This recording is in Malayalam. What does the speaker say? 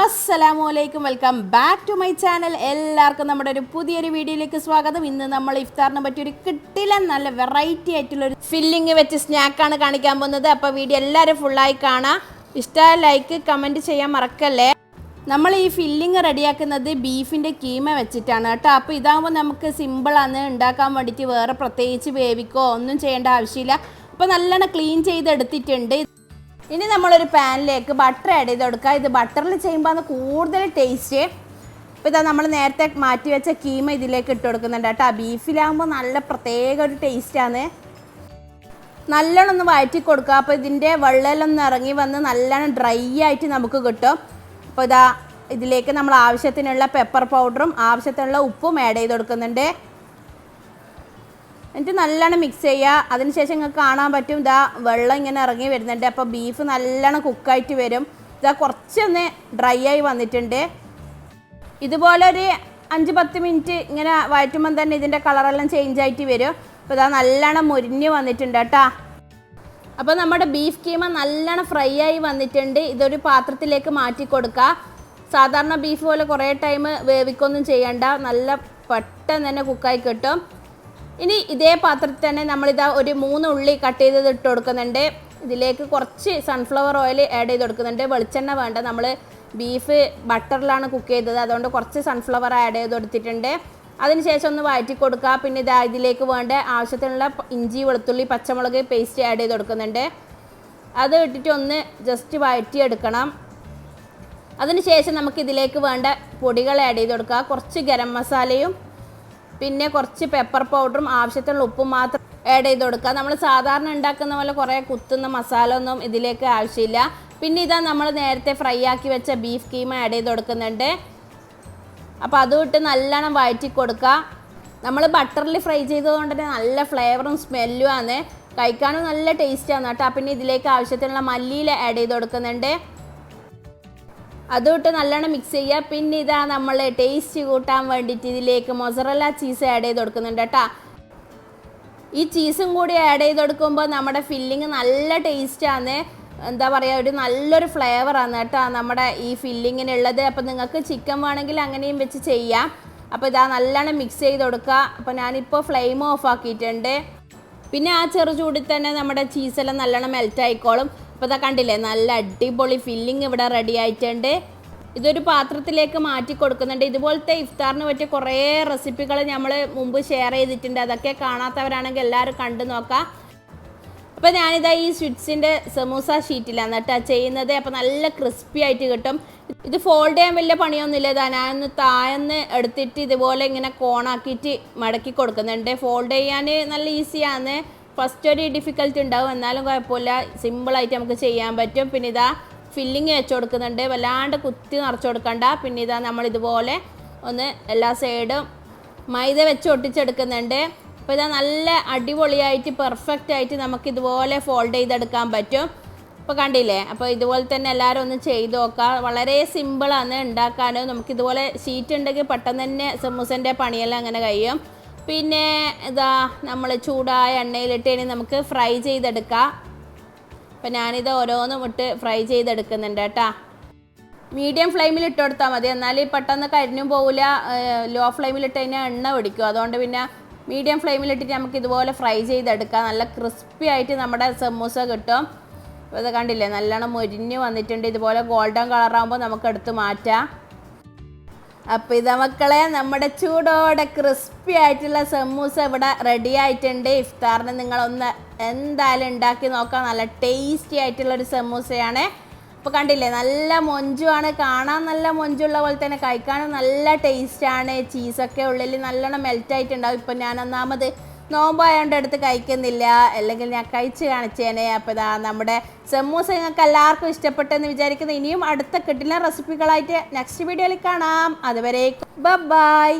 അസ്സലാമലൈക്കും, welcome back to my channel. എല്ലാവർക്കും നമ്മുടെ ഒരു പുതിയൊരു വീഡിയോയിലേക്ക് സ്വാഗതം. ഇന്ന് നമ്മൾ ഇഫ്താറിനെ പറ്റി ഒരു കിട്ടില്ല നല്ല വെറൈറ്റി ആയിട്ടുള്ളൊരു ഫില്ലിങ് വെച്ച് സ്നാക്കാണ് കാണിക്കാൻ പോകുന്നത്. അപ്പോൾ വീഡിയോ എല്ലാവരും ഫുള്ളായി കാണാം. ഇഷ്ടമായ ലൈക്ക് കമൻറ്റ് ചെയ്യാൻ മറക്കല്ലേ. നമ്മൾ ഈ ഫില്ലിങ് റെഡിയാക്കുന്നത് ബീഫിൻ്റെ കീമ വെച്ചിട്ടാണ് കേട്ടോ. അപ്പോൾ ഇതാകുമ്പോൾ നമുക്ക് സിമ്പിളാണ് ഉണ്ടാക്കാൻ വേണ്ടിയിട്ട്. വേറെ പ്രത്യേകിച്ച് വേവിക്കോ ഒന്നും ചെയ്യേണ്ട ആവശ്യമില്ല. അപ്പോൾ നല്ലോണം ക്ലീൻ ചെയ്തെടുത്തിട്ടുണ്ട്. ഇനി നമ്മളൊരു പാനിലേക്ക് ബട്ടർ ആഡ് ചെയ്ത് കൊടുക്കുക. ഇത് ബട്ടറിൽ ചെയ്യുമ്പോൾ കൂടുതൽ ടേസ്റ്റ്. ഇപ്പോൾ ഇതാ നമ്മൾ നേരത്തെ മാറ്റി വെച്ച കീമ ഇതിലേക്ക് ഇട്ട് കൊടുക്കുന്നുണ്ട് കേട്ടോ. ബീഫിലാകുമ്പോൾ നല്ല പ്രത്യേക ഒരു ടേസ്റ്റാണ്. നല്ലോണം ഒന്ന് വഴറ്റി കൊടുക്കുക. അപ്പോൾ ഇതിൻ്റെ വെള്ളമെല്ലാം ഇറങ്ങി വന്ന് നല്ലോണം ഡ്രൈ ആയിട്ട് നമുക്ക് കിട്ടും. അപ്പോൾ ഇതാ ഇതിലേക്ക് നമ്മൾ ആവശ്യത്തിനുള്ള പെപ്പർ പൗഡറും ആവശ്യത്തിനുള്ള ഉപ്പും ആഡ് ചെയ്ത് കൊടുക്കുന്നുണ്ട്. എന്നിട്ട് നല്ലോണം മിക്സ് ചെയ്യുക. അതിനുശേഷം നിങ്ങൾക്ക് കാണാൻ പറ്റും ഇതാ വെള്ളം ഇങ്ങനെ ഇറങ്ങി വരുന്നുണ്ട്. അപ്പോൾ ബീഫ് നല്ലോണം കുക്കായിട്ട് വരും. ഇതാ കുറച്ചൊന്ന് ഡ്രൈ ആയി വന്നിട്ടുണ്ട്. ഇതുപോലെ ഒരു 5-10 മിനിറ്റ് ഇങ്ങനെ വഴറ്റുമ്പം തന്നെ ഇതിൻ്റെ കളറെല്ലാം ചേഞ്ച് ആയിട്ട് വരും. അപ്പോൾ ഇതാ നല്ലോണം മുരിഞ്ഞ് വന്നിട്ടുണ്ട് കേട്ടോ. അപ്പോൾ നമ്മുടെ ബീഫ് കീമ നല്ലോണം ഫ്രൈ ആയി വന്നിട്ടുണ്ട്. ഇതൊരു പാത്രത്തിലേക്ക് മാറ്റി കൊടുക്കുക. സാധാരണ ബീഫ് പോലെ കുറേ ടൈം വേവിക്കൊന്നും ചെയ്യണ്ട, നല്ല പെട്ടെന്ന് തന്നെ കുക്കായി കിട്ടും. ഇനി ഇതേ പാത്രത്തിൽ തന്നെ നമ്മളിതാ ഒരു 3 ഉള്ളി കട്ട് ചെയ്തത് ഇട്ട് കൊടുക്കുന്നുണ്ട്. ഇതിലേക്ക് കുറച്ച് സൺഫ്ലവർ ഓയിൽ ആഡ് ചെയ്ത് കൊടുക്കുന്നുണ്ട്. വെളിച്ചെണ്ണ വേണ്ട, നമ്മൾ ബീഫ് ബട്ടറിലാണ് കുക്ക് ചെയ്തത്, അതുകൊണ്ട് കുറച്ച് സൺഫ്ലവർ ആഡ് ചെയ്ത് കൊടുത്തിട്ടുണ്ട്. അതിനുശേഷം ഒന്ന് വഴറ്റി കൊടുക്കുക. പിന്നെ ഇതാ ഇതിലേക്ക് വേണ്ട ആവശ്യത്തിനുള്ള ഇഞ്ചി വെളുത്തുള്ളി പച്ചമുളക് പേസ്റ്റ് ആഡ് ചെയ്ത് കൊടുക്കുന്നുണ്ട്. അത് ഇട്ടിട്ട് ഒന്ന് ജസ്റ്റ് വഴറ്റിയെടുക്കണം. അതിനുശേഷം നമുക്ക് ഇതിലേക്ക് വേണ്ട പൊടികൾ ആഡ് ചെയ്ത് കൊടുക്കുക. കുറച്ച് ഗരം മസാലയും പിന്നെ കുറച്ച് പെപ്പർ പൗഡറും ആവശ്യത്തിനുള്ള ഉപ്പും മാത്രം ആഡ് ചെയ്ത് കൊടുക്കുക. നമ്മൾ സാധാരണ ഉണ്ടാക്കുന്ന പോലെ കുറേ കുത്തുന്ന മസാല ഒന്നും ഇതിലേക്ക് ആവശ്യമില്ല. പിന്നെ ഇതാ നമ്മൾ നേരത്തെ ഫ്രൈ ആക്കി വെച്ച ബീഫ് കീമ ആഡ് ചെയ്ത് കൊടുക്കുന്നുണ്ട്. അപ്പോൾ അതും ഇട്ട് നല്ലോണം വഴറ്റി കൊടുക്കുക. നമ്മൾ ബട്ടറിൽ ഫ്രൈ ചെയ്തതുകൊണ്ട് തന്നെ നല്ല ഫ്ലേവറും സ്മെല്ലും ആണ്, കഴിക്കാനും നല്ല ടേസ്റ്റാണ് കേട്ടോ. പിന്നെ ഇതിലേക്ക് ആവശ്യത്തിനുള്ള മല്ലിയില ആഡ് ചെയ്ത് കൊടുക്കുന്നുണ്ട്. അതുമിട്ട് നല്ലോണം മിക്സ് ചെയ്യുക. പിന്നെ ഇതാ നമ്മൾ ടേസ്റ്റ് കൂട്ടാൻ വേണ്ടിയിട്ട് ഇതിലേക്ക് മൊസറല്ല ചീസ് ആഡ് ചെയ്ത് കൊടുക്കുന്നുണ്ട് കേട്ടോ. ഈ ചീസും കൂടി ആഡ് ചെയ്ത് കൊടുക്കുമ്പോൾ നമ്മുടെ ഫില്ലിങ് നല്ല ടേസ്റ്റാണ്. എന്താ പറയുക, ഒരു നല്ലൊരു ഫ്ലേവറാണ് കേട്ടോ നമ്മുടെ ഈ ഫില്ലിങ്ങിനുള്ളത്. അപ്പോൾ നിങ്ങൾക്ക് ചിക്കൻ വേണമെങ്കിൽ അങ്ങനെയും വെച്ച് ചെയ്യാം. അപ്പോൾ ഇതാ നല്ലോണം മിക്സ് ചെയ്ത് കൊടുക്കുക. അപ്പോൾ ഞാനിപ്പോൾ ഫ്ലെയിം ഓഫ് ആക്കിയിട്ടുണ്ട്. പിന്നെ ആ ചെറു ചൂടിൽ തന്നെ നമ്മുടെ ചീസെല്ലാം നല്ലോണം മെൽറ്റ് ആയിക്കോളും. അപ്പോൾ ഇതാ കണ്ടില്ലേ, നല്ല അടിപൊളി ഫില്ലിങ് ഇവിടെ റെഡി ആയിട്ടുണ്ട്. ഇതൊരു പാത്രത്തിലേക്ക് മാറ്റി കൊടുക്കുന്നുണ്ട്. ഇതുപോലത്തെ ഇഫ്താറിന് പറ്റിയ കുറേ റെസിപ്പികൾ നമ്മൾ മുമ്പ് ഷെയർ ചെയ്തിട്ടുണ്ട്. അതൊക്കെ കാണാത്തവരാണെങ്കിൽ എല്ലാവരും കണ്ടു നോക്കാം. അപ്പോൾ ഞാനിതാ ഈ സ്വിറ്റ്സിൻ്റെ സമൂസ ഷീറ്റിലാണ് കേട്ടോ ചെയ്യുന്നത്. അപ്പോൾ നല്ല ക്രിസ്പി ആയിട്ട് കിട്ടും. ഇത് ഫോൾഡ് ചെയ്യാൻ വലിയ പണിയൊന്നുമില്ല. ഇതാ ഞാനൊന്ന് താഴെന്ന് എടുത്തിട്ട് ഇതുപോലെ ഇങ്ങനെ കോണാക്കിയിട്ട് മടക്കി കൊടുക്കുന്നുണ്ട്. ഫോൾഡ് ചെയ്യാൻ നല്ല ഈസിയാണ്. ഫസ്റ്റ് ഒരു ഡിഫിക്കൽട്ട് ഉണ്ടാവും, എന്നാലും കുഴപ്പമില്ല, സിമ്പിളായിട്ട് നമുക്ക് ചെയ്യാൻ പറ്റും. പിന്നെ ഇതാ ഫില്ലിങ് വെച്ച് കൊടുക്കുന്നുണ്ട്, വല്ലാണ്ട് കുത്തി നിറച്ച് കൊടുക്കണ്ട. പിന്നെ ഇതാ നമ്മളിതുപോലെ ഒന്ന് എല്ലാ സൈഡും മൈദ വെച്ച് ഒട്ടിച്ചെടുക്കുന്നുണ്ട്. അപ്പോൾ ഇതാ നല്ല അടിപൊളിയായിട്ട് പെർഫെക്റ്റ് ആയിട്ട് നമുക്കിതുപോലെ ഫോൾഡ് ചെയ്തെടുക്കാൻ പറ്റും. അപ്പോൾ കണ്ടില്ലേ, അപ്പോൾ ഇതുപോലെ തന്നെ എല്ലാവരും ഒന്ന് ചെയ്ത് നോക്കുക. വളരെ സിമ്പിളാണ് ഉണ്ടാക്കാനും. നമുക്കിതുപോലെ ഷീറ്റ് ഉണ്ടെങ്കിൽ പെട്ടെന്ന് തന്നെ സമൂസൻ്റെ പണിയെല്ലാം അങ്ങനെ കഴിയും. പിന്നെ ഇതാ നമ്മൾ ചൂടായ എണ്ണയിലിട്ട് ഇനി നമുക്ക് ഫ്രൈ ചെയ്തെടുക്കാം. അപ്പോൾ ഞാനിത് ഓരോന്നും ഇട്ട് ഫ്രൈ ചെയ്തെടുക്കുന്നുണ്ട് കേട്ടോ. മീഡിയം ഫ്ലെയിമിൽ ഇട്ട് കൊടുത്താൽ മതി, എന്നാൽ പെട്ടെന്ന് കരിഞ്ഞും പോവില്ല. ലോ ഫ്ലെയിമിലിട്ട് കഴിഞ്ഞാൽ എണ്ണ പിടിക്കും. അതുകൊണ്ട് പിന്നെ മീഡിയം ഫ്ലെയിമിലിട്ടിട്ട് നമുക്ക് ഇതുപോലെ ഫ്രൈ ചെയ്തെടുക്കാം. നല്ല ക്രിസ്പി ആയിട്ട് നമ്മുടെ സമൂസ കിട്ടും. അപ്പോൾ ഇത് കണ്ടില്ലേ, നല്ലോണം മുരിഞ്ഞ് വന്നിട്ടുണ്ട്. ഇതുപോലെ ഗോൾഡൻ കളറാകുമ്പോൾ നമുക്ക് എടുത്ത് മാറ്റാം. അപ്പോൾ ഇതാ മക്കളെ, നമ്മുടെ ചൂടോടെ ക്രിസ്പി ആയിട്ടുള്ള സമൂസ ഇവിടെ റെഡി ആയിട്ടുണ്ട്. ഇഫ്താറിന് നിങ്ങളൊന്ന് എന്തായാലും ഉണ്ടാക്കി നോക്കാം. നല്ല ടേസ്റ്റി ആയിട്ടുള്ളൊരു സമൂസയാണ്. അപ്പോൾ കണ്ടില്ലേ, നല്ല മൊഞ്ചുമാണ്, കാണാൻ നല്ല മൊഞ്ചുള്ള പോലെ തന്നെ കഴിക്കാനും നല്ല ടേസ്റ്റാണ്. ചീസൊക്കെ ഉള്ളിൽ നല്ലോണം മെൽറ്റായിട്ടുണ്ടാവും. ഇപ്പോൾ ഞാൻ ഒന്നാമത് നോമ്പായതുകൊണ്ട് എടുത്ത് കഴിക്കുന്നില്ല, അല്ലെങ്കിൽ ഞാൻ കഴിച്ച് കാണിച്ചേനെ. അപ്പോൾ ഇതാ നമ്മുടെ സമൂസ നിങ്ങൾക്ക് എല്ലാവർക്കും ഇഷ്ടപ്പെട്ടെന്ന് വിചാരിക്കുന്നു. ഇനിയും അടുത്ത കിട്ടുന്ന റെസിപ്പികളായിട്ട് നെക്സ്റ്റ് വീഡിയോയിൽ കാണാം. അതുവരെ ബൈ.